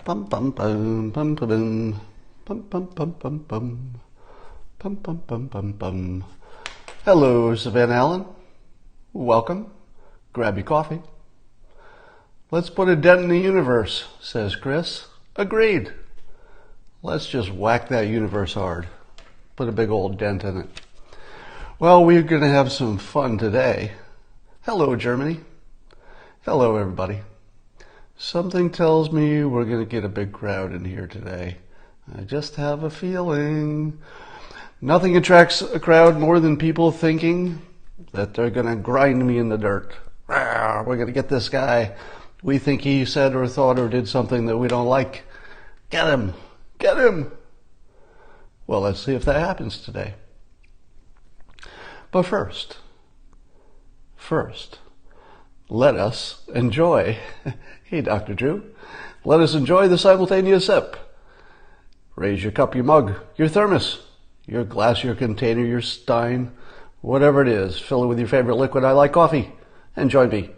Bum bum bum bum bum bum bum bum bum bum bum bum bum bum bum. Hello, Savannah Allen. Welcome. Grab your coffee. Let's put a dent in the universe, says Chris. Agreed. Let's just whack that universe hard. Put a big old dent in it. Well, we're going to have some fun today. Hello, Germany. Hello, everybody. Something tells me we're going to get a big crowd in here today. I just have a feeling. Nothing attracts a crowd more than people thinking that they're going to grind me in the dirt. We're going to get this guy. We think he said or thought or did something that we don't like. Get him. Get him. Well, let's see if that happens today. But first, let us enjoy. Hey, Dr. Drew. Let us enjoy the simultaneous sip. Raise your cup, your mug, your thermos, your glass, your container, your stein, whatever it is. Fill it with your favorite liquid. I like coffee. And join me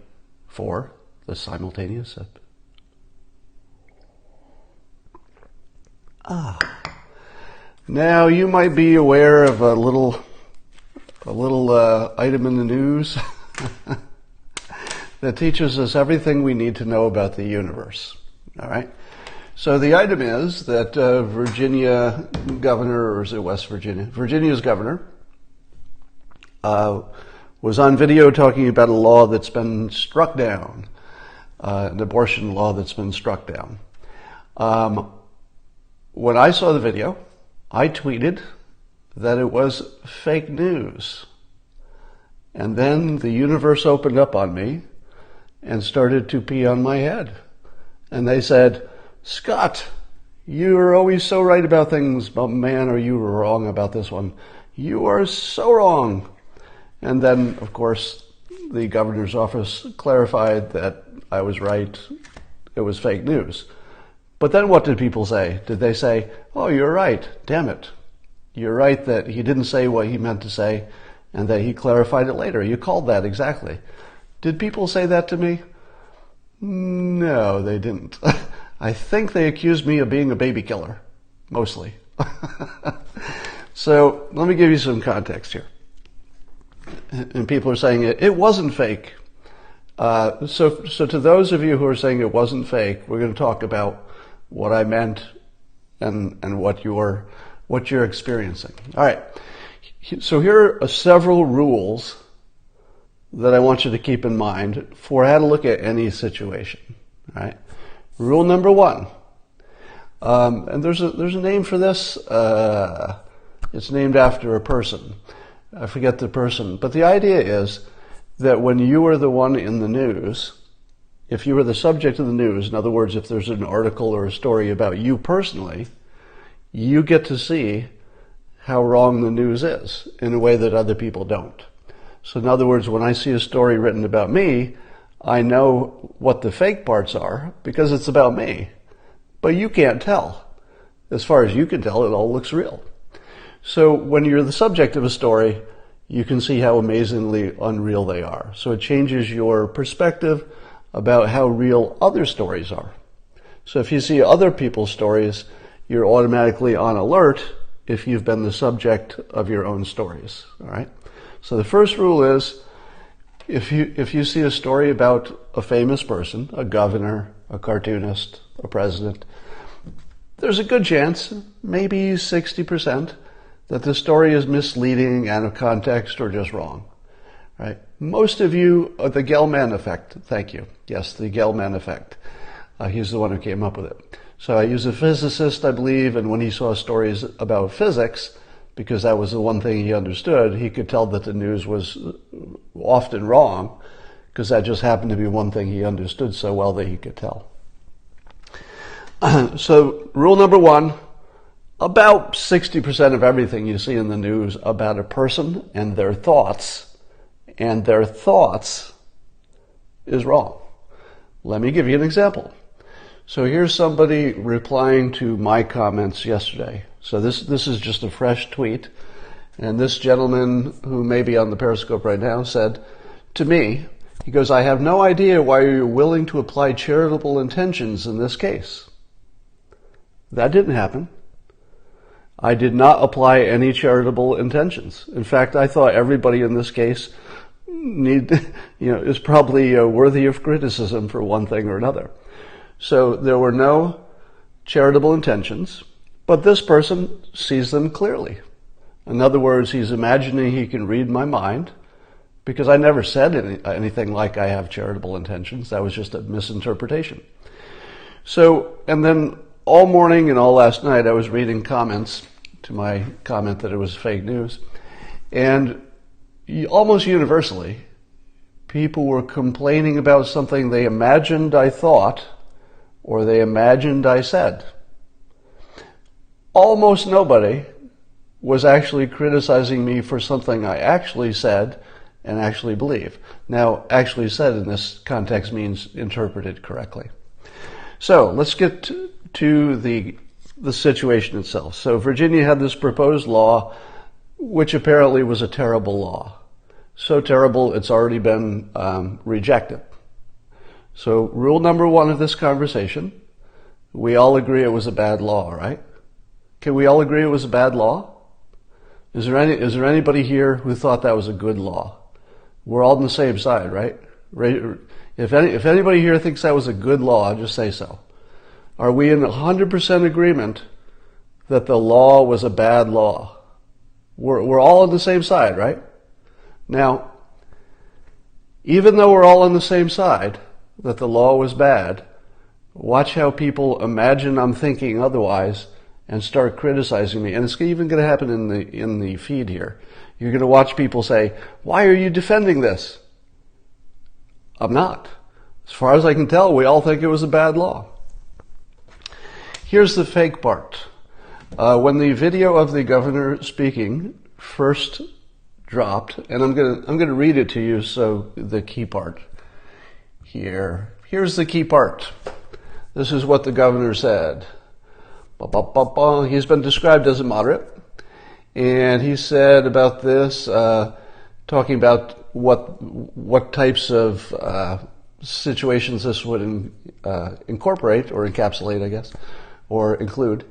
for the simultaneous sip. Now, you might be aware of a little item in the news that teaches us everything we need to know about the universe. All right. So the item is that Virginia governor, or is it West Virginia? Virginia's governor was on video talking about a law that's been struck down, an abortion law that's been struck down. When I saw the video, I tweeted that it was fake news. And then the universe opened up on me and started to pee on my head. And they said, Scott, you are always so right about things, but man, are you wrong about this one. You are so wrong. And then, of course, the governor's office clarified that I was right. It was fake news. But then what did people say? Did they say, oh, you're right. Damn it. You're right that he didn't say what he meant to say and that he clarified it later. You called that exactly. Did people say that to me? No, they didn't. I think they accused me of being a baby killer, mostly. So let me give you some context here. And people are saying it wasn't fake. So to those of you who are saying it wasn't fake, we're going to talk about what I meant and what you're experiencing. All right. So here are several rules that I want you to keep in mind for how to look at any situation. All right. Rule number 1. And there's a name for this. It's named after a person. I forget the person. But the idea is that when you are the one in the news, if you are the subject of the news, in other words, if there's an article or a story about you personally, you get to see how wrong the news is in a way that other people don't. So in other words, when I see a story written about me, I know what the fake parts are because it's about me. But you can't tell. As far as you can tell, it all looks real. So when you're the subject of a story, you can see how amazingly unreal they are. So it changes your perspective about how real other stories are. So if you see other people's stories, you're automatically on alert if you've been the subject of your own stories. All right. So the first rule is, if you see a story about a famous person, a governor, a cartoonist, a president, there's a good chance, maybe 60%, that the story is misleading, out of context, or just wrong. Right? Most of you, the Gell-Mann effect, thank you. Yes, the Gell-Mann effect. He's the one who came up with it. So he was a physicist, I believe, and when he saw stories about physics, because that was the one thing he understood, he could tell that the news was often wrong, because that just happened to be one thing he understood so well that he could tell. So rule number 1, about 60% of everything you see in the news about a person and their thoughts is wrong. Let me give you an example. So here's somebody replying to my comments yesterday. So this is just a fresh tweet. And this gentleman, who may be on the Periscope right now, said to me, he goes, I have no idea why you're willing to apply charitable intentions in this case. That didn't happen. I did not apply any charitable intentions. In fact, I thought everybody in this case is probably worthy of criticism for one thing or another. So there were no charitable intentions, but this person sees them clearly. In other words, he's imagining he can read my mind, because I never said anything like I have charitable intentions. That was just a misinterpretation. So, and then all morning and all last night I was reading comments to my comment that it was fake news, and almost universally people were complaining about something they imagined I thought or they imagined I said. Almost nobody was actually criticizing me for something I actually said and actually believe. Now, actually said in this context means interpreted correctly. So let's get to the situation itself. So Virginia had this proposed law, which apparently was a terrible law. So terrible, it's already been rejected. So rule number one of this conversation, we all agree it was a bad law, right? Can we all agree it was a bad law? Is there anybody here who thought that was a good law? We're all on the same side, right? If anybody here thinks that was a good law, just say so. Are we in 100% agreement that the law was a bad law? We're all on the same side, right? Now, even though we're all on the same side, that the law was bad, watch how people imagine I'm thinking otherwise and start criticizing me. And it's even going to happen in the feed here. You're going to watch people say, "Why are you defending this?" I'm not. As far as I can tell, we all think it was a bad law. Here's the fake part. When the video of the governor speaking first dropped, and I'm gonna read it to you, so the key part here. Here's the key part. This is what the governor said. He's been described as a moderate, and he said about this, talking about what types of situations this would incorporate or encapsulate, I guess, or include.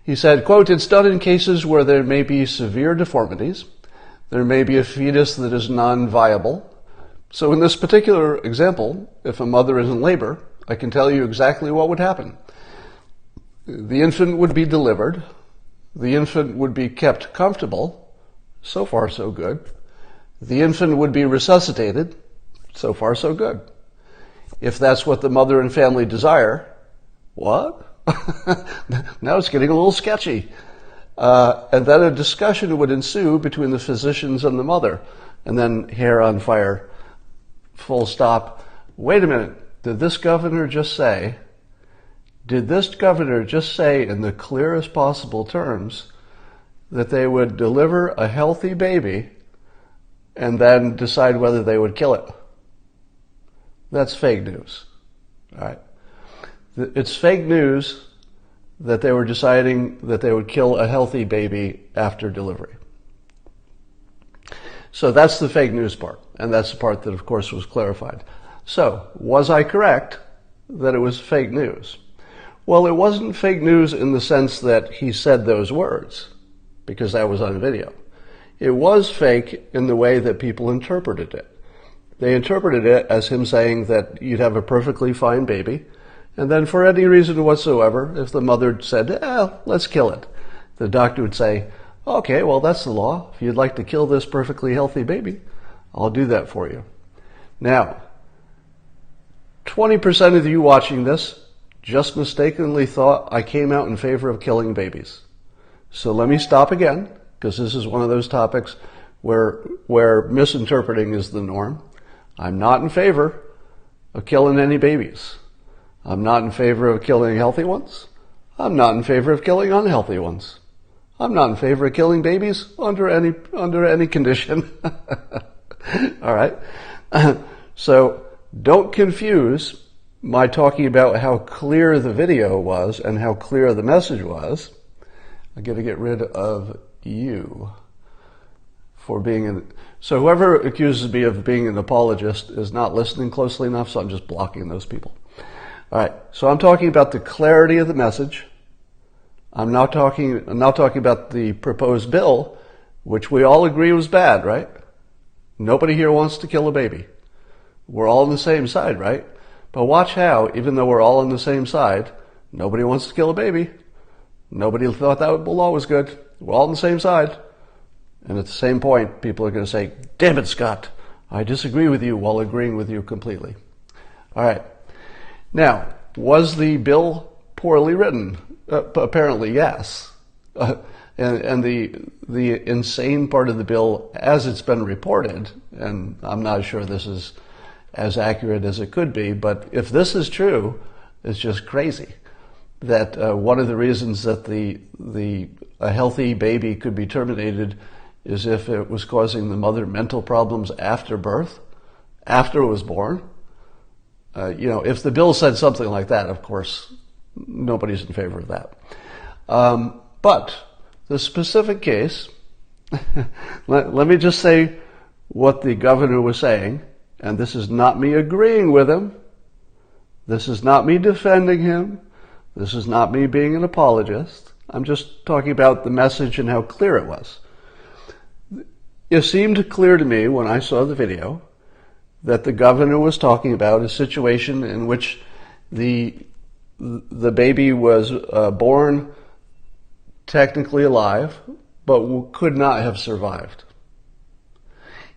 He said, quote, "It's done in cases where there may be severe deformities. There may be a fetus that is non-viable. So in this particular example, if a mother is in labor, I can tell you exactly what would happen. The infant would be delivered. The infant would be kept comfortable. So far, so good. The infant would be resuscitated. So far, so good. If that's what the mother and family desire, what? Now it's getting a little sketchy. And then a discussion would ensue between the physicians and the mother. And then hair on fire, full stop. Wait a minute, did this governor just say in the clearest possible terms that they would deliver a healthy baby and then decide whether they would kill it? That's fake news. All right. It's fake news that they were deciding that they would kill a healthy baby after delivery. So that's the fake news part, and that's the part that, of course, was clarified. So, was I correct that it was fake news? Well, it wasn't fake news in the sense that he said those words, because that was on video. It was fake in the way that people interpreted it. They interpreted it as him saying that you'd have a perfectly fine baby, and then for any reason whatsoever, if the mother said, let's kill it, the doctor would say, okay, well, that's the law. If you'd like to kill this perfectly healthy baby, I'll do that for you. Now, 20% of you watching this just mistakenly thought I came out in favor of killing babies. So let me stop again, because this is one of those topics where misinterpreting is the norm. I'm not in favor of killing any babies. I'm not in favor of killing healthy ones. I'm not in favor of killing unhealthy ones. I'm not in favor of killing babies under any condition. All right. So don't confuse my talking about how clear the video was and how clear the message was. I'm going to get rid of you for being an... So whoever accuses me of being an apologist is not listening closely enough, so I'm just blocking those people. All right, so I'm talking about the clarity of the message, I'm not talking about the proposed bill, which we all agree was bad, right? Nobody here wants to kill a baby. We're all on the same side, right? But watch how, even though we're all on the same side, nobody wants to kill a baby. Nobody thought that law was good. We're all on the same side. And at the same point, people are going to say, damn it, Scott, I disagree with you while agreeing with you completely. All right. Now, was the bill poorly written? Apparently, yes. And the insane part of the bill, as it's been reported, and I'm not sure this is as accurate as it could be, but if this is true, it's just crazy. That one of the reasons that a healthy baby could be terminated is if it was causing the mother mental problems after birth, after it was born. If the bill said something like that, of course, nobody's in favor of that. But the specific case, let me just say what the governor was saying, and this is not me agreeing with him. This is not me defending him. This is not me being an apologist. I'm just talking about the message and how clear it was. It seemed clear to me when I saw the video that the governor was talking about a situation in which the baby was born technically alive, but could not have survived.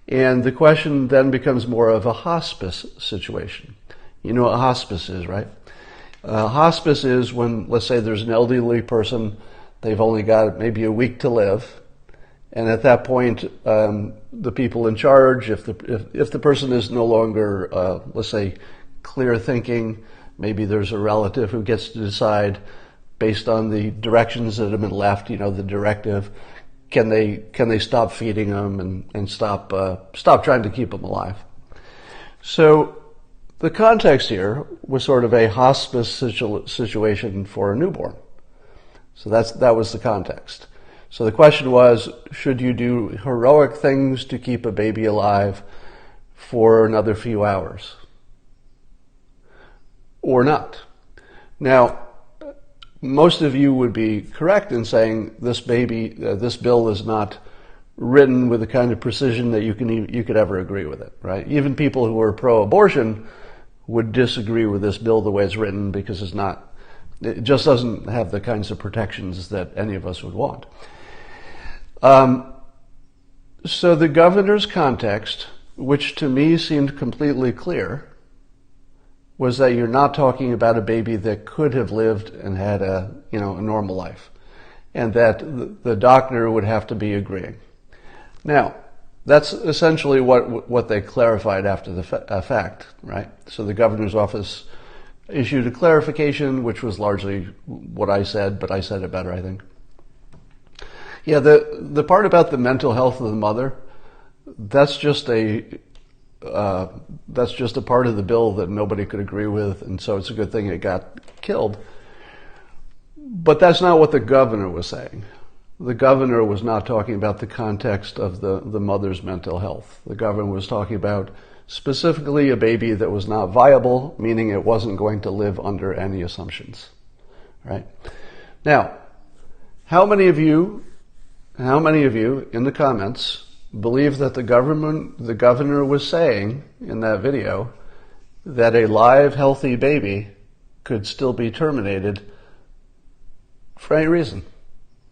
And the question then becomes more of a hospice situation. You know what hospice is, right? Hospice is when, let's say there's an elderly person, they've only got maybe a week to live, and at that point, the people in charge, if the person is no longer, let's say, clear thinking, maybe there's a relative who gets to decide based on the directions that have been left, the directive, can they stop feeding them and stop trying to keep them alive? So the context here was sort of a hospice situation for a newborn. So that was the context. So the question was, should you do heroic things to keep a baby alive for another few hours? Or not? Now, most of you would be correct in saying this bill is not written with the kind of precision that you could ever agree with it, right? Even people who are pro-abortion would disagree with this bill the way it's written because it just doesn't have the kinds of protections that any of us would want. So the governor's context, which to me seemed completely clear, was that you're not talking about a baby that could have lived and had a normal life, and that the doctor would have to be agreeing. Now, that's essentially what they clarified after the fact, right? So the governor's office issued a clarification, which was largely what I said, but I said it better, I think. Yeah, the part about the mental health of the mother, that's just a part of the bill that nobody could agree with, and so it's a good thing it got killed. But that's not what the governor was saying. The governor was not talking about the context of the mother's mental health. The governor was talking about specifically a baby that was not viable, meaning it wasn't going to live under any assumptions, right? Now, how many of you in the comments believe that the governor was saying in that video that a live, healthy baby could still be terminated for any reason?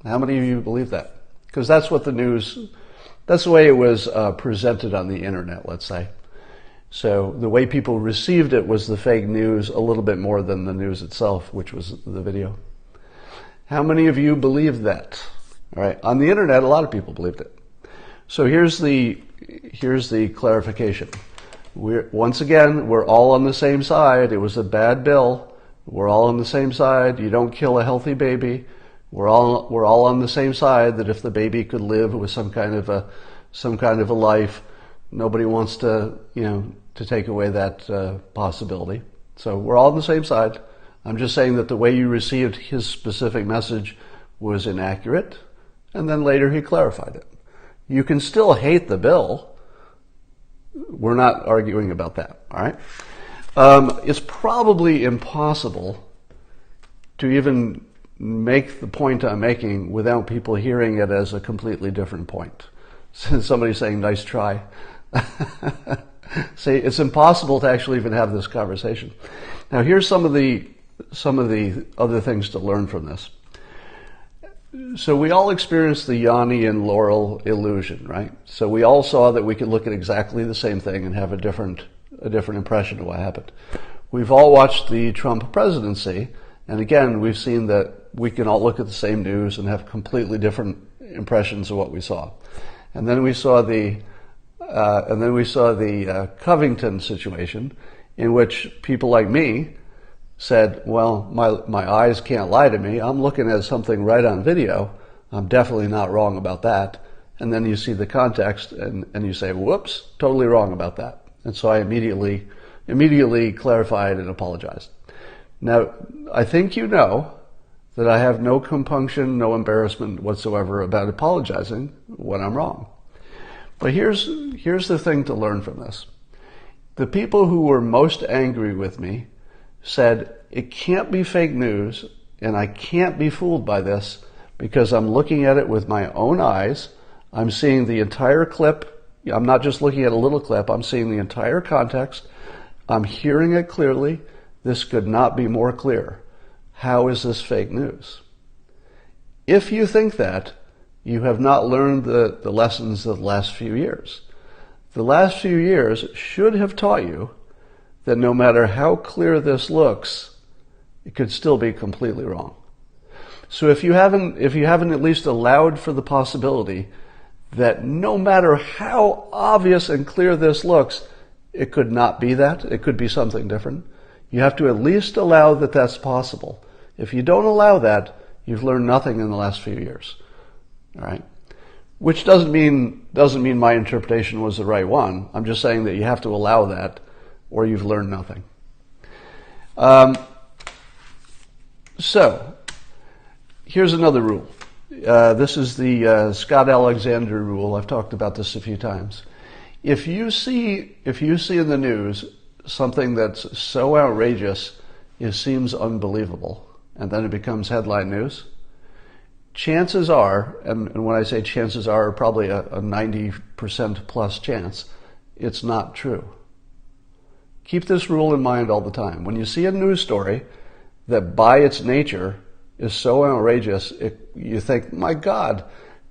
How many of you believe that? Because that's the way it was presented on the internet, let's say. So the way people received it was the fake news a little bit more than the news itself, which was the video. How many of you believe that? All right, on the internet, a lot of people believed it. So here's the clarification. Once again, we're all on the same side. It was a bad bill. We're all on the same side. You don't kill a healthy baby. We're all on the same side that if the baby could live with some kind of a life, nobody wants to take away that possibility. So we're all on the same side. I'm just saying that the way you received his specific message was inaccurate, and then later he clarified it. You can still hate the bill. We're not arguing about that, all right? It's probably impossible to even make the point I'm making without people hearing it as a completely different point. Somebody saying, nice try. See, it's impossible to actually even have this conversation. Now, here's some of the other things to learn from this. So we all experienced the Yanni and Laurel illusion, right? So we all saw that we could look at exactly the same thing and have a different impression of what happened. We've all watched the Trump presidency, and again, we've seen that we can all look at the same news and have completely different impressions of what we saw. And then we saw the Covington situation, in which people like me said, well, my eyes can't lie to me. I'm looking at something right on video. I'm definitely not wrong about that. And then you see the context and you say, whoops, totally wrong about that. And so I immediately clarified and apologized. Now, I think you know that I have no compunction, no embarrassment whatsoever about apologizing when I'm wrong. But here's the thing to learn from this. The people who were most angry with me said, it can't be fake news and I can't be fooled by this because I'm looking at it with my own eyes. I'm seeing the entire clip. I'm not just looking at a little clip. I'm seeing the entire context. I'm hearing it clearly. This could not be more clear. How is this fake news? If you think that, you have not learned the lessons of the last few years. The last few years should have taught you that no matter how clear this looks, it could still be completely wrong. So if you haven't at least allowed for the possibility that no matter how obvious and clear this looks, it could not be that, it could be something different, you have to at least allow that that's possible. If you don't allow that, you've learned nothing in the last few years. All right? Which doesn't mean my interpretation was the right one. I'm just saying that you have to allow that, or you've learned nothing. So, here's another rule. This is the Scott Alexander rule. I've talked about this a few times. If you see in the news something that's so outrageous it seems unbelievable, and then it becomes headline news, chances are, and when I say chances are, probably a 90% plus chance, it's not true. Keep this rule in mind all the time. When you see a news story that by its nature is so outrageous, you think, my God,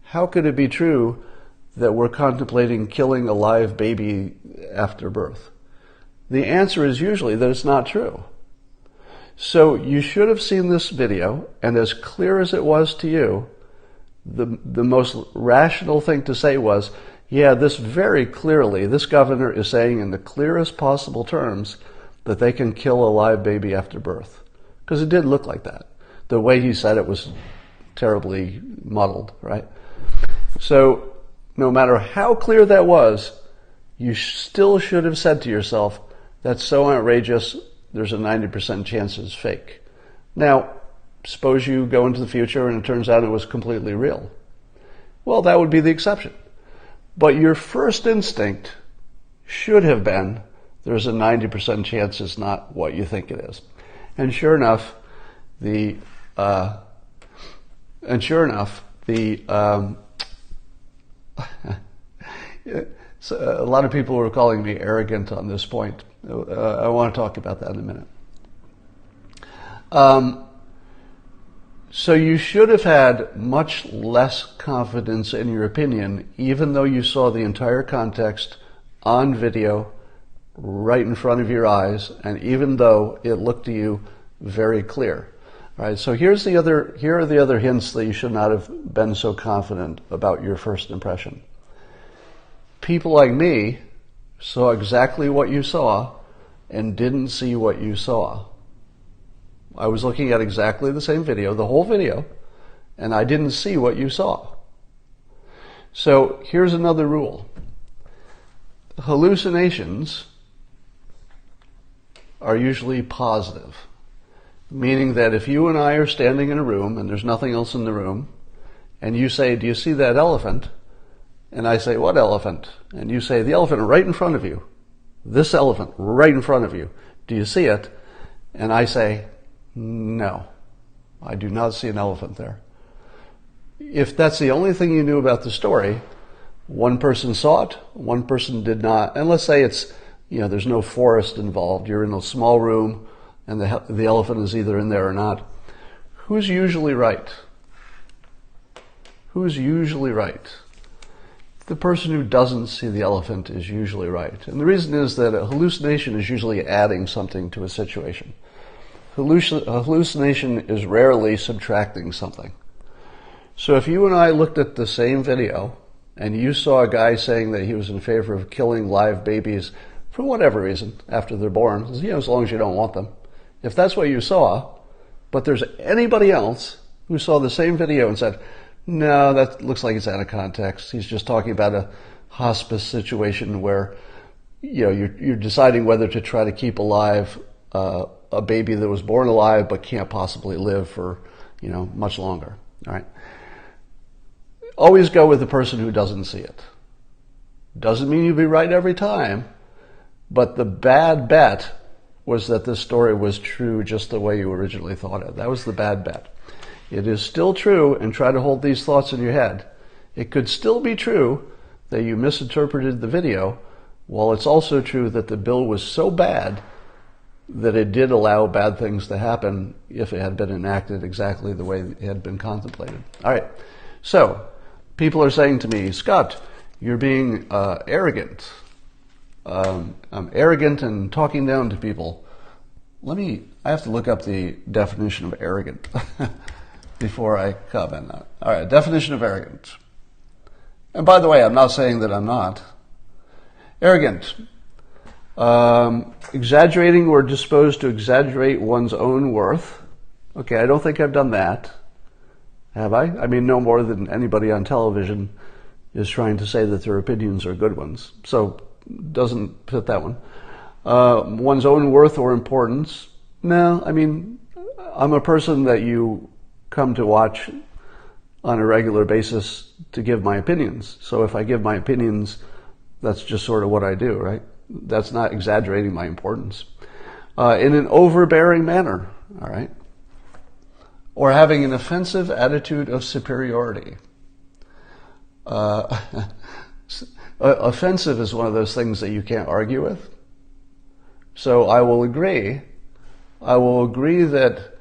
how could it be true that we're contemplating killing a live baby after birth? The answer is usually that it's not true. So you should have seen this video, and as clear as it was to you, the most rational thing to say was, yeah, this very clearly, this governor is saying in the clearest possible terms that they can kill a live baby after birth. Because it did look like that. The way he said it was terribly muddled, right? So no matter how clear that was, you still should have said to yourself, that's so outrageous, there's a 90% chance it's fake. Now, suppose you go into the future and it turns out it was completely real. Well, that would be the exception. But your first instinct should have been, there's a 90% chance it's not what you think it is. And sure enough, a lot of people were calling me arrogant on this point. I want to talk about that in a minute. So you should have had much less confidence in your opinion, even though you saw the entire context on video right in front of your eyes, and even though it looked to you very clear. All right, so here are the other hints that you should not have been so confident about your first impression. People like me saw exactly what you saw and didn't see what you saw. I was looking at exactly the same video, the whole video, and I didn't see what you saw. So here's another rule. Hallucinations are usually positive, meaning that if you and I are standing in a room and there's nothing else in the room, and you say, do you see that elephant? And I say, what elephant? And you say, the elephant right in front of you. This elephant right in front of you. Do you see it? And I say, no. I do not see an elephant there. If that's the only thing you knew about the story, one person saw it, one person did not, and let's say it's, there's no forest involved, you're in a small room and the elephant is either in there or not, who's usually right? Who's usually right? The person who doesn't see the elephant is usually right. And the reason is that a hallucination is usually adding something to a situation. A hallucination is rarely subtracting something. So if you and I looked at the same video and you saw a guy saying that he was in favor of killing live babies for whatever reason after they're born, as long as you don't want them. If that's what you saw, but there's anybody else who saw the same video and said, no, that looks like it's out of context. He's just talking about a hospice situation where, you're deciding whether to try to keep alive a baby that was born alive but can't possibly live for, much longer. All right. Always go with the person who doesn't see it. Doesn't mean you'll be right every time, but the bad bet was that this story was true just the way you originally thought it. That was the bad bet. It is still true, and try to hold these thoughts in your head. It could still be true that you misinterpreted the video, while it's also true that the bill was so bad that it did allow bad things to happen if it had been enacted exactly the way it had been contemplated. All right. So, people are saying to me, Scott, you're being arrogant. I'm arrogant and talking down to people. I have to look up the definition of arrogant before I comment on it. All right, definition of arrogant. And by the way, I'm not saying that I'm not. Arrogant. Exaggerating or disposed to exaggerate one's own worth. Okay, I don't think I've done that. Have I? I mean, no more than anybody on television is trying to say that their opinions are good ones. So, doesn't fit that one. One's own worth or importance. No, I mean, I'm a person that you come to watch on a regular basis to give my opinions. So if I give my opinions, that's just sort of what I do, right? That's not exaggerating my importance. In an overbearing manner, all right? Or having an offensive attitude of superiority. Offensive is one of those things that you can't argue with. So I will agree that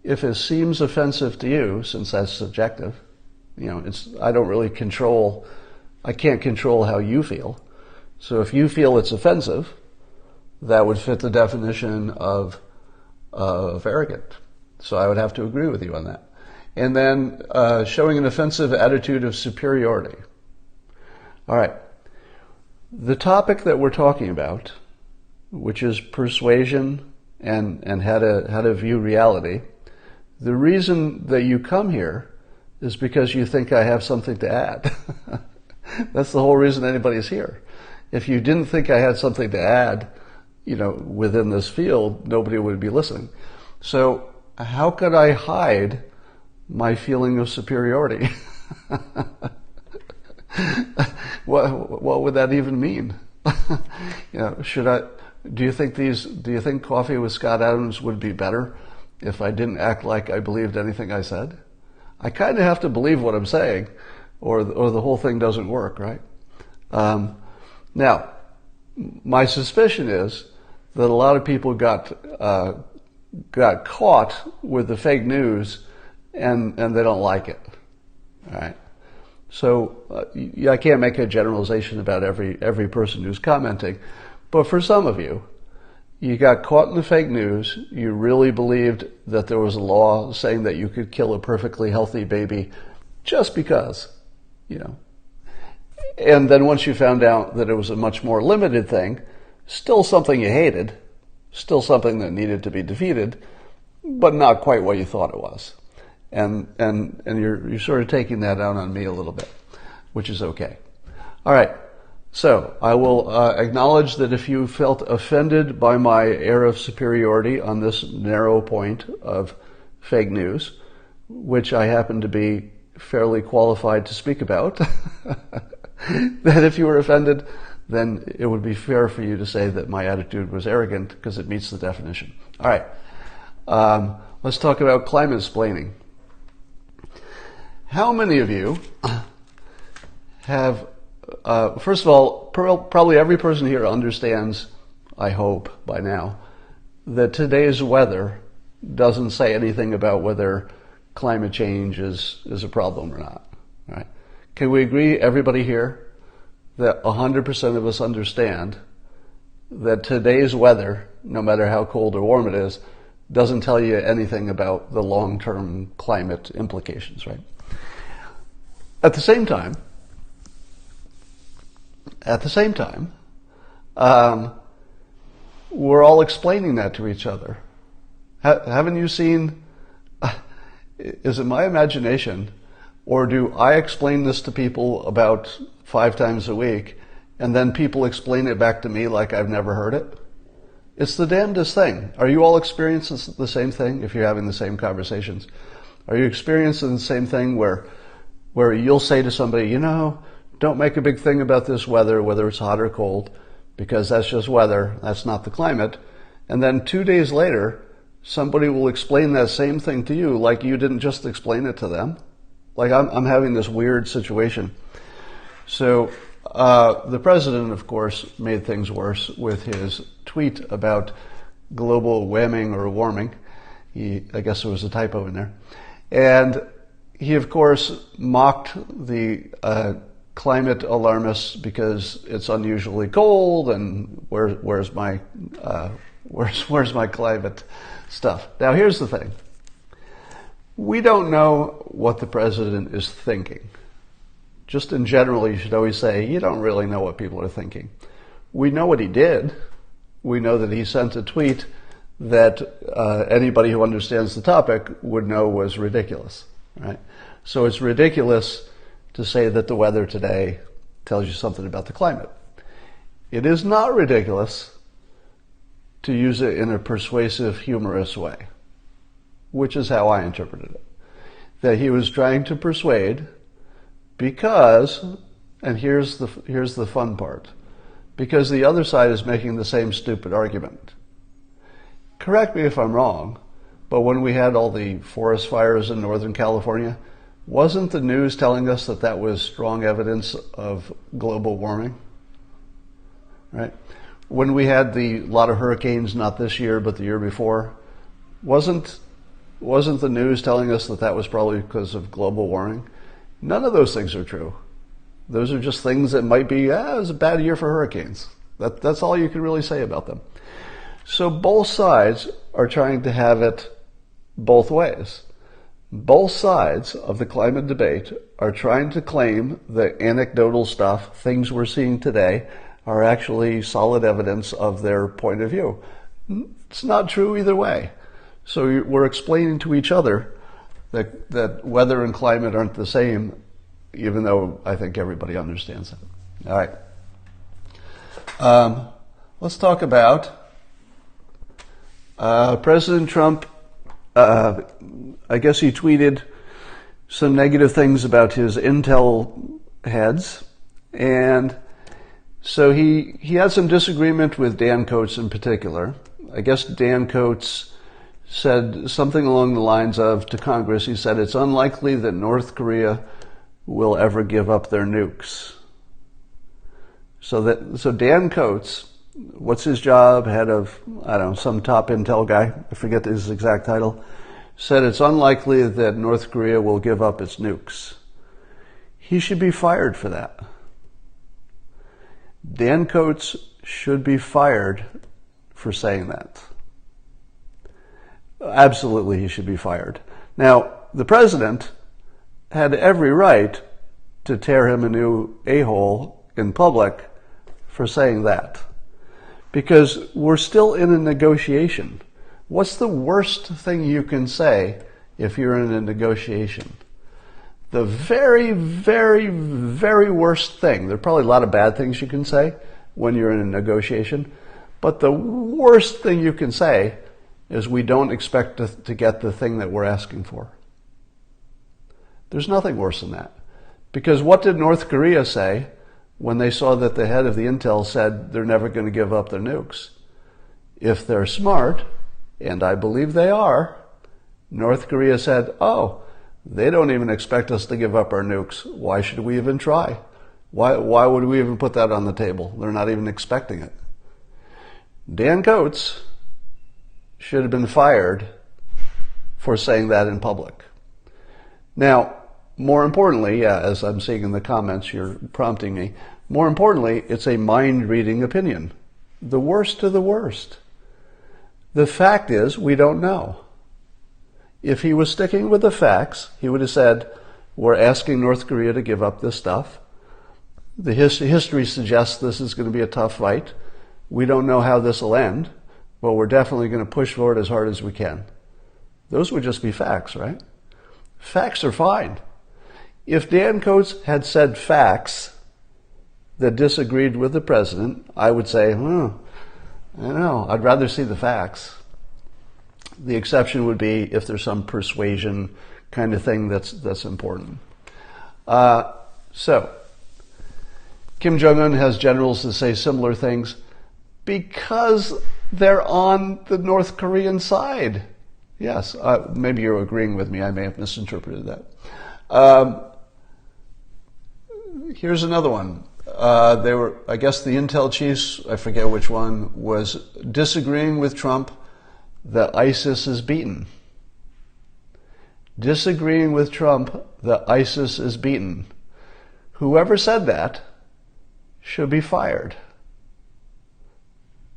if it seems offensive to you, since that's subjective, I can't control how you feel. So if you feel it's offensive, that would fit the definition of arrogant. So I would have to agree with you on that. And then showing an offensive attitude of superiority. All right. The topic that we're talking about, which is persuasion and how to view reality, the reason that you come here is because you think I have something to add. That's the whole reason anybody's here. If you didn't think I had something to add, within this field, nobody would be listening. So how could I hide my feeling of superiority? What would that even mean? Do you think Coffee with Scott Adams would be better if I didn't act like I believed anything I said? I kind of have to believe what I'm saying, or the whole thing doesn't work, right? Now, my suspicion is that a lot of people got caught with the fake news, and they don't like it. All right. So I can't make a generalization about every person who's commenting, but for some of you, you got caught in the fake news. You really believed that there was a law saying that you could kill a perfectly healthy baby just because, And then once you found out that it was a much more limited thing, still something you hated, still something that needed to be defeated, but not quite what you thought it was. And you're sort of taking that out on me a little bit, which is okay. All right. So I will acknowledge that if you felt offended by my air of superiority on this narrow point of fake news, which I happen to be fairly qualified to speak about, that if you were offended, then it would be fair for you to say that my attitude was arrogant because it meets the definition. All right. Let's talk about climatesplaining. How many of you have, first of all, probably every person here understands, I hope by now, that today's weather doesn't say anything about whether climate change is a problem or not, right? Can we agree, everybody here, that 100% of us understand that today's weather, no matter how cold or warm it is, doesn't tell you anything about the long-term climate implications, right? At the same time, we're all explaining that to each other. Haven't you seen, is it my imagination, or do I explain this to people about 5 times a week, and then people explain it back to me like I've never heard it? It's the damnedest thing. Are you all experiencing the same thing if you're having the same conversations? Are you experiencing the same thing where you'll say to somebody, you know, don't make a big thing about this weather, whether it's hot or cold, because that's just weather, that's not the climate. And then 2 days later, somebody will explain that same thing to you like you didn't just explain it to them. Like I'm having this weird situation. So the president, of course, made things worse with his tweet about global warming. I guess there was a typo in there. And he, of course, mocked the climate alarmists because it's unusually cold and where's my climate stuff. Now, here's the thing. We don't know what the president is thinking. Just in general, you should always say, you don't really know what people are thinking. We know what he did. We know that he sent a tweet that anybody who understands the topic would know was ridiculous, right? So it's ridiculous to say that the weather today tells you something about the climate. It is not ridiculous to use it in a persuasive, humorous way, which is how I interpreted it. That he was trying to persuade because, and here's the fun part, because the other side is making the same stupid argument. Correct me if I'm wrong, but when we had all the forest fires in Northern California, wasn't the news telling us that that was strong evidence of global warming? Right? When we had the lot of hurricanes, not this year, but the year before, wasn't the news telling us that that was probably because of global warming? None of those things are true. Those are just things that might be, it was a bad year for hurricanes. That's all you can really say about them. So both sides are trying to have it both ways. Both sides of the climate debate are trying to claim the anecdotal stuff, things we're seeing today, are actually solid evidence of their point of view. It's not true either way. So we're explaining to each other that weather and climate aren't the same, even though I think everybody understands it. All right. Let's talk about President Trump. I guess he tweeted some negative things about his Intel heads, and so he had some disagreement with Dan Coats in particular. I guess Dan Coats said something along the lines of, to Congress, he said, it's unlikely that North Korea will ever give up their nukes. So Dan Coats, what's his job? Head of, I don't know, some top Intel guy, I forget his exact title, said it's unlikely that North Korea will give up its nukes. He should be fired for that. Dan Coats should be fired for saying that. Absolutely, he should be fired. Now, the president had every right to tear him a new a-hole in public for saying that. Because we're still in a negotiation. What's the worst thing you can say if you're in a negotiation? The very, very, very worst thing, there are probably a lot of bad things you can say when you're in a negotiation, but the worst thing you can say is we don't expect to get the thing that we're asking for. There's nothing worse than that. Because what did North Korea say when they saw that the head of the Intel said they're never going to give up their nukes? If they're smart, and I believe they are, North Korea said, oh, they don't even expect us to give up our nukes. Why should we even try? Why would we even put that on the table? They're not even expecting it. Dan Coates should have been fired for saying that in public. Now, more importantly, as I'm seeing in the comments, you're prompting me, more importantly, it's a mind-reading opinion. The worst of the worst. The fact is, we don't know. If he was sticking with the facts, he would have said, we're asking North Korea to give up this stuff. The history suggests this is going to be a tough fight. We don't know how this will end, but we're definitely going to push for it as hard as we can. Those would just be facts, right? Facts are fine. If Dan Coates had said facts that disagreed with the president, I would say, I don't know, I'd rather see the facts. The exception would be if there's some persuasion kind of thing that's important. So, Kim Jong-un has generals that say similar things because they're on the North Korean side. Yes, maybe you're agreeing with me. I may have misinterpreted that. Here's another one. They were, I guess the intel chiefs, I forget which one, was disagreeing with Trump that ISIS is beaten. Disagreeing with Trump that ISIS is beaten. Whoever said that should be fired.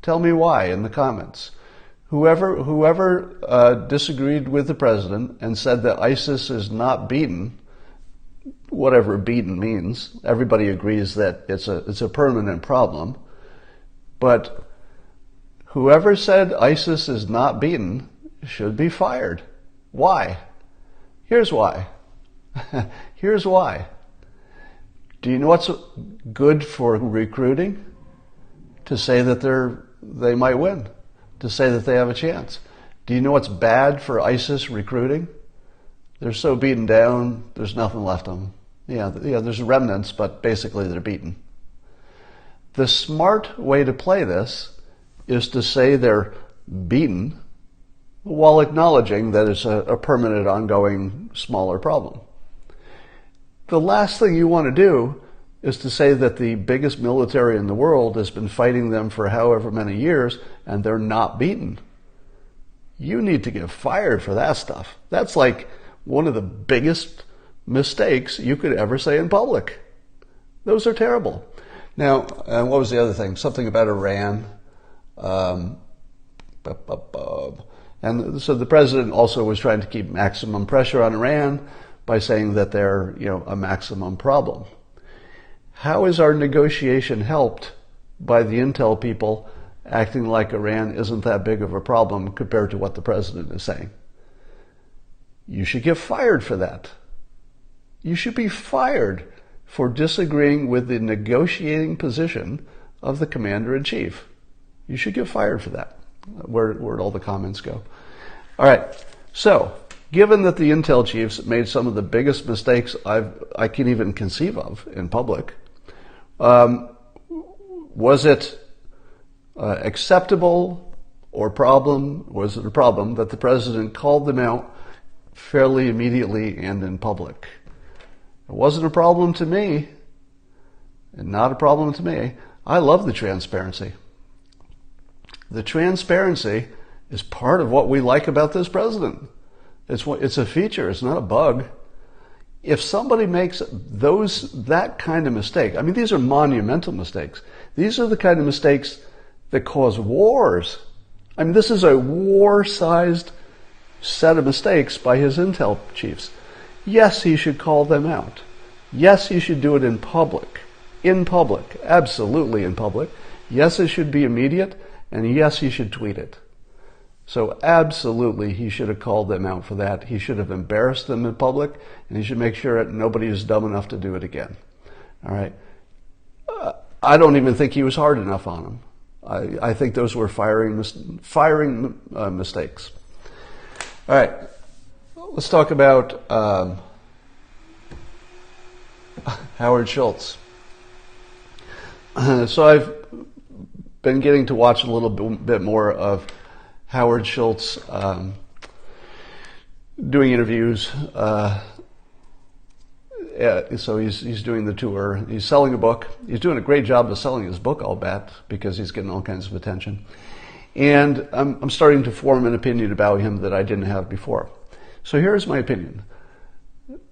Tell me why in the comments. Whoever disagreed with the president and said that ISIS is not beaten, whatever beaten means, everybody agrees that it's a permanent problem. But whoever said ISIS is not beaten should be fired. Why? Here's why. Here's why. Do you know what's good for recruiting? To say that they might win. To say that they have a chance. Do you know what's bad for ISIS recruiting? They're so beaten down, there's nothing left of them. Yeah, there's remnants, but basically they're beaten. The smart way to play this is to say they're beaten while acknowledging that it's a permanent, ongoing, smaller problem. The last thing you want to do is to say that the biggest military in the world has been fighting them for however many years and they're not beaten. You need to get fired for that stuff. That's like one of the biggest mistakes you could ever say in public. Those are terrible. Now, what was the other thing? Something about Iran. And so the president also was trying to keep maximum pressure on Iran by saying that they're, a maximum problem. How is our negotiation helped by the intel people acting like Iran isn't that big of a problem compared to what the president is saying? You should get fired for that. You should be fired for disagreeing with the negotiating position of the commander-in-chief. You should get fired for that. Where'd all the comments go? All right. So, given that the intel chiefs made some of the biggest mistakes I can even conceive of in public, was it acceptable or was it a problem that the president called them out fairly immediately and in public? It wasn't a problem to me, and not a problem to me. I love the transparency. The transparency is part of what we like about this president. It's a feature, it's not a bug. If somebody makes that kind of mistake, I mean, these are monumental mistakes. These are the kind of mistakes that cause wars. I mean, this is a war-sized set of mistakes by his intel chiefs. Yes, he should call them out. Yes, he should do it in public. In public. Absolutely in public. Yes, it should be immediate. And yes, he should tweet it. So absolutely, he should have called them out for that. He should have embarrassed them in public, and he should make sure that nobody is dumb enough to do it again. All right. I don't even think he was hard enough on them. I think those were firing mistakes. All right. Let's talk about Howard Schultz. So I've been getting to watch a little bit more of Howard Schultz doing interviews. So he's doing the tour. He's selling a book. He's doing a great job of selling his book, I'll bet, because he's getting all kinds of attention. And I'm starting to form an opinion about him that I didn't have before. So here's my opinion.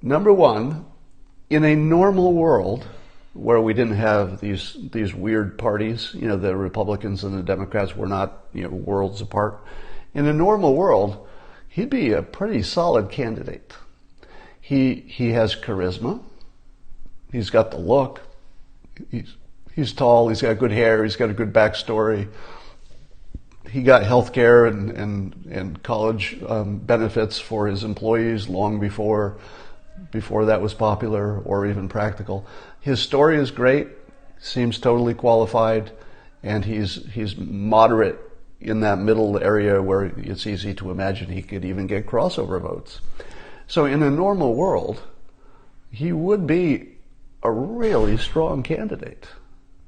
Number one, in a normal world where we didn't have these weird parties, the Republicans and the Democrats were not, worlds apart. In a normal world, he'd be a pretty solid candidate. He has charisma. He's got the look. He's tall. He's got good hair. He's got a good backstory. He got health care and college benefits for his employees long before that was popular or even practical. His story is great, seems totally qualified, and he's moderate in that middle area where it's easy to imagine he could even get crossover votes. So in a normal world, he would be a really strong candidate.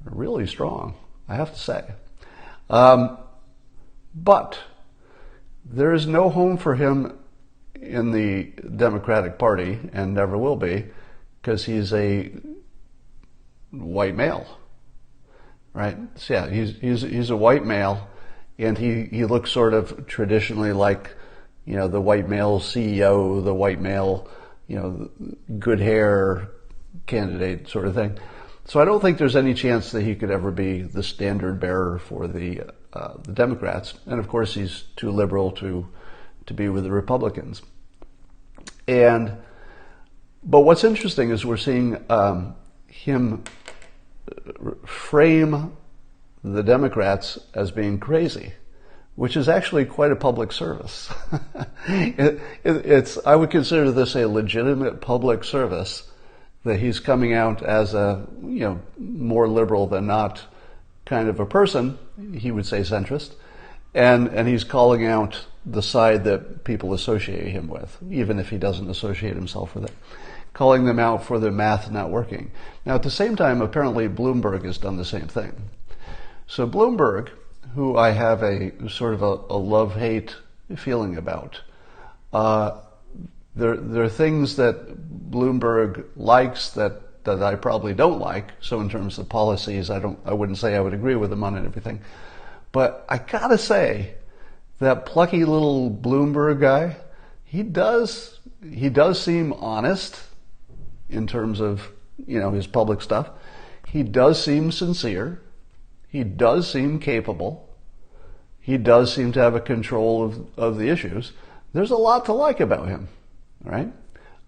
Really strong, I have to say. But there is no home for him in the Democratic Party, and never will be, because he's a white male, right? So yeah, he's a white male, and he looks sort of traditionally like, the white male CEO, the white male, good hair candidate sort of thing. So I don't think there's any chance that he could ever be the standard bearer for the Democrats. And of course, he's too liberal to be with the Republicans. But what's interesting is we're seeing him frame the Democrats as being crazy, which is actually quite a public service. I would consider this a legitimate public service, that he's coming out as a more liberal than not kind of a person. He would say centrist, and he's calling out the side that people associate him with, even if he doesn't associate himself with it, calling them out for their math not working. Now, at the same time, apparently Bloomberg has done the same thing. So Bloomberg, who I have a sort of a love-hate feeling about, there are things that Bloomberg likes that I probably don't like. So in terms of policies, I wouldn't say I would agree with him on everything. But I gotta say, that plucky little Bloomberg guy, he does seem honest in terms of, his public stuff. He does seem sincere. He does seem capable. He does seem to have a control of the issues. There's a lot to like about him, right?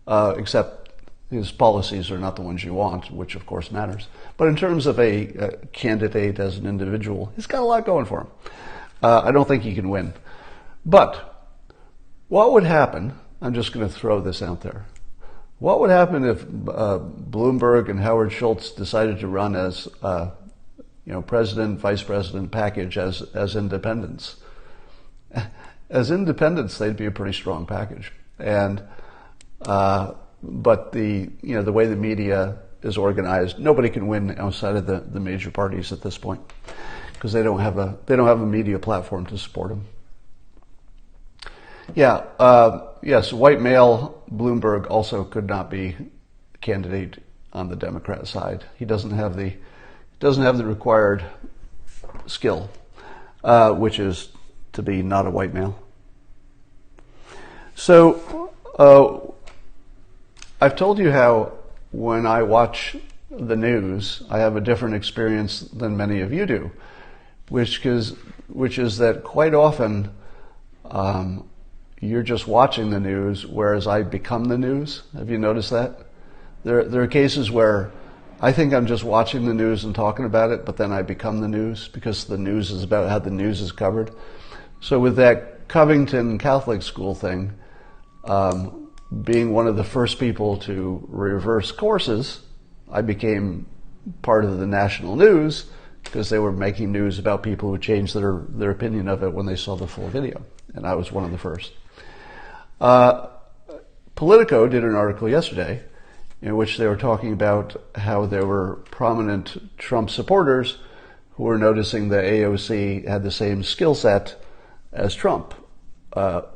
Except his policies are not the ones you want, which of course matters. But in terms of a candidate as an individual, he's got a lot going for him. I don't think he can win. But what would happen, I'm just going to throw this out there, what would happen if Bloomberg and Howard Schultz decided to run as president, vice president package as independents? As independents, they'd be a pretty strong package. And but the way the media is organized, nobody can win outside of the major parties at this point, because they don't have a media platform to support them. Yes, white male Bloomberg also could not be a candidate on the Democrat side. He doesn't have the required skill, which is to be not a white male. So I've told you how when I watch the news, I have a different experience than many of you do, which is that quite often you're just watching the news, whereas I become the news. Have you noticed that? There are cases where I think I'm just watching the news and talking about it, but then I become the news because the news is about how the news is covered. So with that Covington Catholic school thing, being one of the first people to reverse courses, I became part of the national news because they were making news about people who changed their opinion of it when they saw the full video. And I was one of the first. Politico did an article yesterday in which they were talking about how there were prominent Trump supporters who were noticing that AOC had the same skill set as Trump.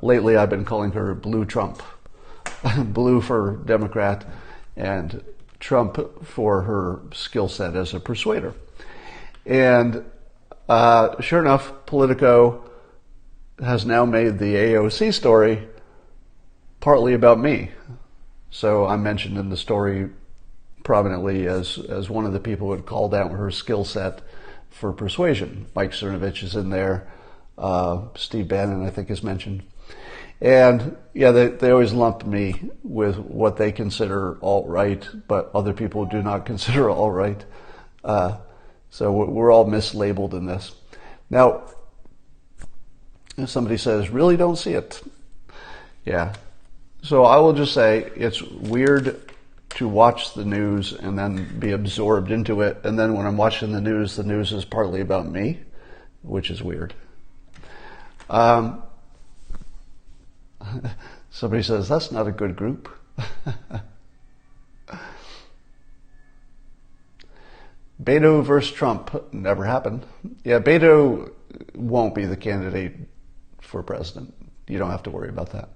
lately I've been calling her Blue Trump. Blue for Democrat and Trump for her skill set as a persuader. And sure enough, Politico has now made the AOC story partly about me. So I'm mentioned in the story prominently as one of the people who had called out her skill set for persuasion. Mike Cernovich is in there. Steve Bannon, I think, is mentioned. And yeah, they always lump me with what they consider alt-right, but other people do not consider alt-right. So we're all mislabeled in this. Now, if somebody says, really don't see it. Yeah. So I will just say it's weird to watch the news and then be absorbed into it. And then when I'm watching the news is partly about me, which is weird. Somebody says, that's not a good group. Beto versus Trump never happened. Yeah, Beto won't be the candidate for president. You don't have to worry about that.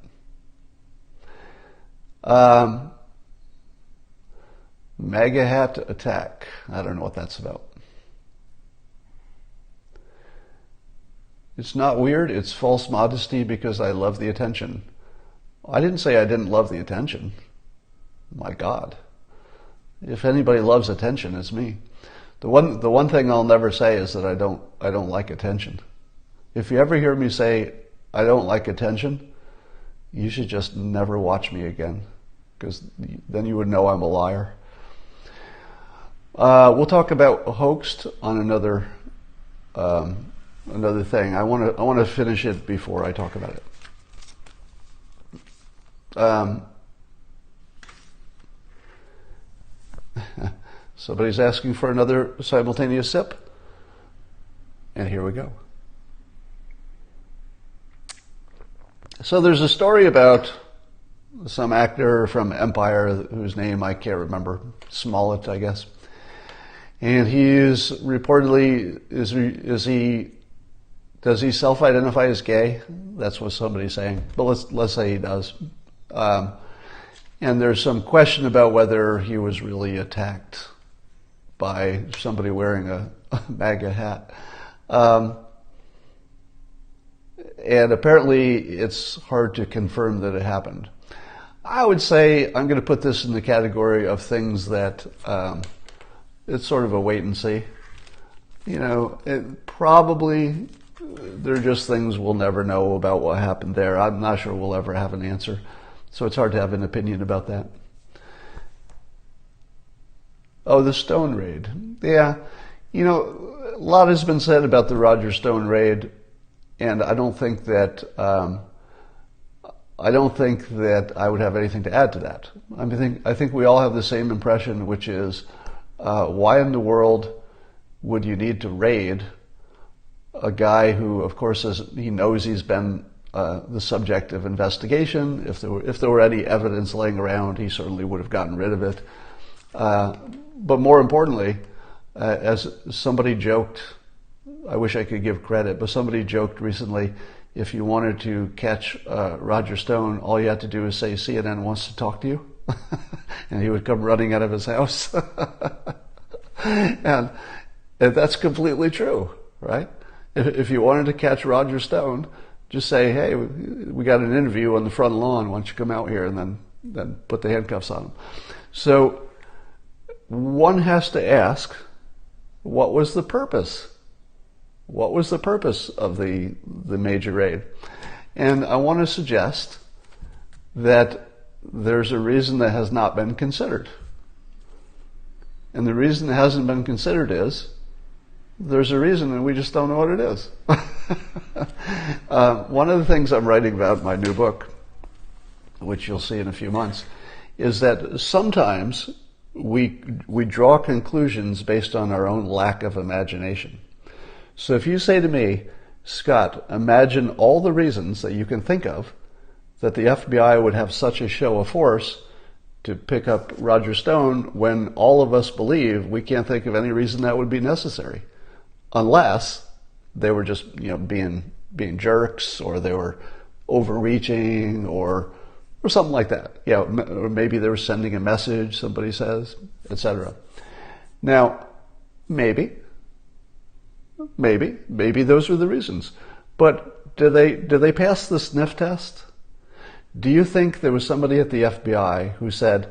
MAGA hat attack. I don't know what that's about. It's not weird. It's false modesty because I love the attention. I didn't say I didn't love the attention. My God. If anybody loves attention, it's me. The one thing I'll never say is that I don't like attention. If you ever hear me say I don't like attention, you should just never watch me again, because then you would know I'm a liar. We'll talk about hoaxed on another thing. I want to finish it before I talk about it. Somebody's asking for another simultaneous sip, and here we go. So there's a story about some actor from Empire whose name I can't remember, Smollett, I guess. And he is reportedly, does he self-identify as gay? That's what somebody's saying. But let's say he does. And there's some question about whether he was really attacked by somebody wearing a MAGA hat. And apparently it's hard to confirm that it happened. I would say I'm going to put this in the category of things that it's sort of a wait and see. You know, they're just things we'll never know about what happened there. I'm not sure we'll ever have an answer. So it's hard to have an opinion about that. Oh, the Stone raid. Yeah. You know, a lot has been said about the Roger Stone raid, and I don't think that I would have anything to add to that. I think we all have the same impression, which is why in the world would you need to raid a guy who, of course, he knows he's been the subject of investigation. If there were any evidence laying around, he certainly would have gotten rid of it. But more importantly, as somebody joked, I wish I could give credit, but somebody joked recently, if you wanted to catch Roger Stone, all you had to do is say CNN wants to talk to you, and he would come running out of his house. and that's completely true, right? If you wanted to catch Roger Stone, just say, hey, we got an interview on the front lawn, why don't you come out here, and then put the handcuffs on him. So one has to ask, what was the purpose? What was the purpose of the major raid? And I want to suggest that there's a reason that has not been considered. And the reason it hasn't been considered is there's a reason and we just don't know what it is. One of the things I'm writing about in my new book, which you'll see in a few months, is that sometimes we draw conclusions based on our own lack of imagination. So if you say to me, Scott, imagine all the reasons that you can think of that the FBI would have such a show of force to pick up Roger Stone, when all of us believe we can't think of any reason that would be necessary, unless they were just, being jerks, or they were overreaching or something like that. Yeah, or maybe they were sending a message, somebody says, etc. Now, maybe those were the reasons. But did they pass the sniff test? Do you think there was somebody at the FBI who said,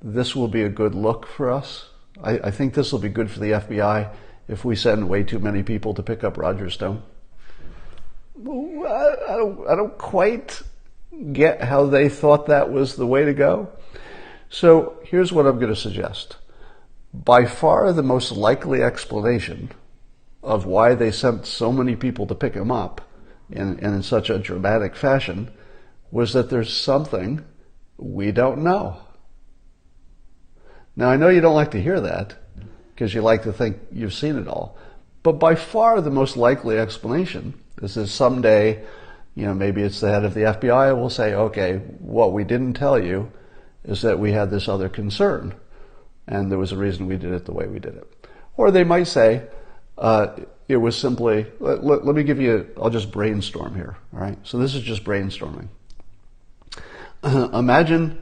this will be a good look for us? I think this will be good for the FBI if we send way too many people to pick up Roger Stone. I don't quite get how they thought that was the way to go. So here's what I'm going to suggest. By far the most likely explanation of why they sent so many people to pick him up in such a dramatic fashion was that there's something we don't know. Now, I know you don't like to hear that because you like to think you've seen it all. But by far the most likely explanation is that someday, maybe it's the head of the FBI will say, okay, what we didn't tell you is that we had this other concern and there was a reason we did it the way we did it. Or they might say, it was simply, let me give you, I'll just brainstorm here, all right? So this is just brainstorming. Imagine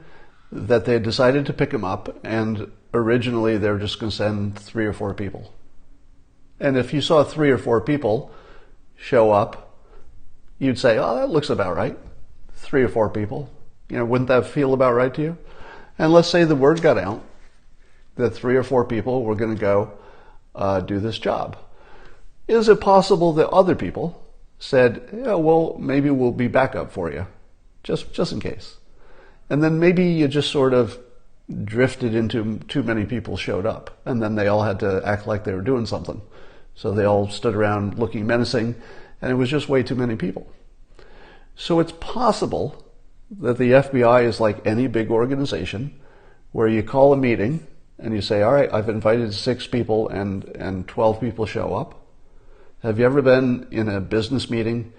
that they decided to pick him up and originally they were just going to send 3 or 4 people. And if you saw 3 or 4 people show up, you'd say, oh, that looks about right. 3 or 4 people. Wouldn't that feel about right to you? And let's say the word got out that 3 or 4 people were going to go do this job. Is it possible that other people said, yeah, well, maybe we'll be backup for you, just in case? And then maybe you just sort of drifted into too many people showed up, and then they all had to act like they were doing something. So they all stood around looking menacing, and it was just way too many people. So it's possible that the FBI is like any big organization where you call a meeting and you say, all right, I've invited 6 people and 12 people show up. Have you ever been in a business meeting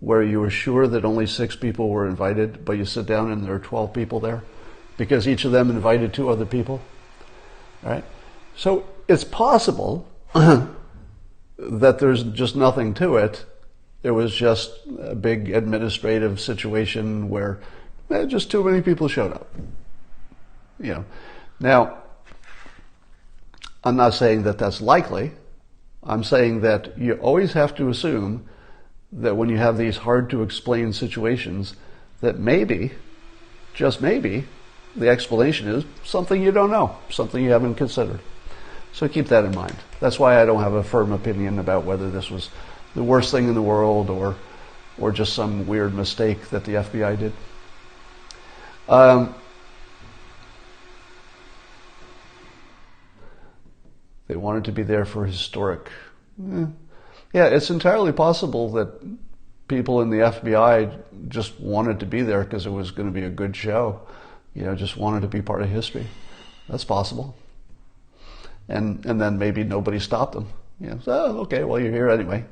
where you were sure that only 6 people were invited, but you sit down and there are 12 people there because each of them invited 2 other people? All right? So it's possible that there's just nothing to it. It was just a big administrative situation where just too many people showed up. Now, I'm not saying that that's likely. I'm saying that you always have to assume that when you have these hard to explain situations, that maybe, just maybe, the explanation is something you don't know, something you haven't considered. So keep that in mind. That's why I don't have a firm opinion about whether this was the worst thing in the world or just some weird mistake that the FBI did. They wanted to be there for historic. Yeah, it's entirely possible that people in the FBI just wanted to be there because it was going to be a good show. Just wanted to be part of history. That's possible. And then maybe nobody stopped them. So, okay, well, you're here anyway.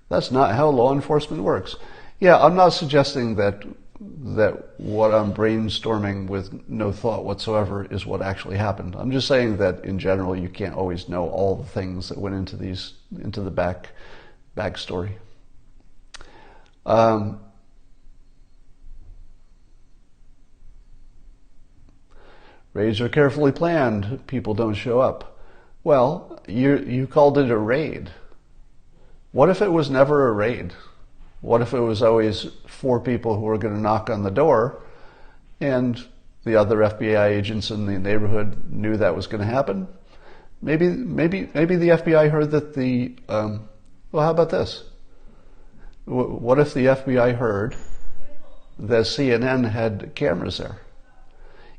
That's not how law enforcement works. Yeah, I'm not suggesting that what I'm brainstorming with no thought whatsoever is what actually happened. I'm just saying that in general you can't always know all the things that went into the backstory. Raids are carefully planned. People don't show up. Well, you called it a raid. What if it was never a raid? What if it was always 4 people who were going to knock on the door and the other FBI agents in the neighborhood knew that was going to happen? Maybe the FBI heard that well, how about this? What if the FBI heard that CNN had cameras there?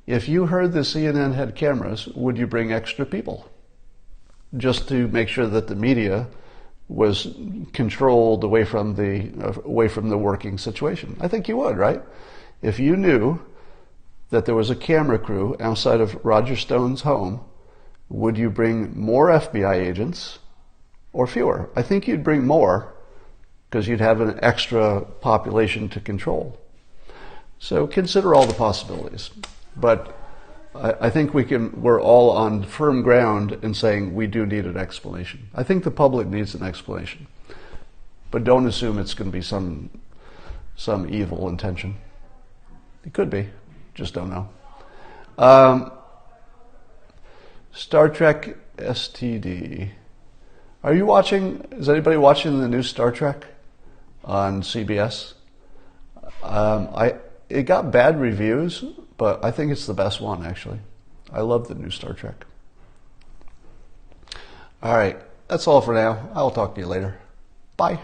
If you heard that CNN had cameras, would you bring extra people? Just to make sure that the media was controlled away from the working situation. I think you would, right? If you knew that there was a camera crew outside of Roger Stone's home, would you bring more FBI agents or fewer? I think you'd bring more because you'd have an extra population to control. So consider all the possibilities. But I think we're all on firm ground in saying we do need an explanation. I think the public needs an explanation. but don't assume it's going to be some evil intention. It could be, just don't know. Star Trek STD. Are you watching? Is anybody watching the new Star Trek on CBS? It got bad reviews, but I think it's the best one, actually. I love the new Star Trek. All right, that's all for now. I'll talk to you later. Bye.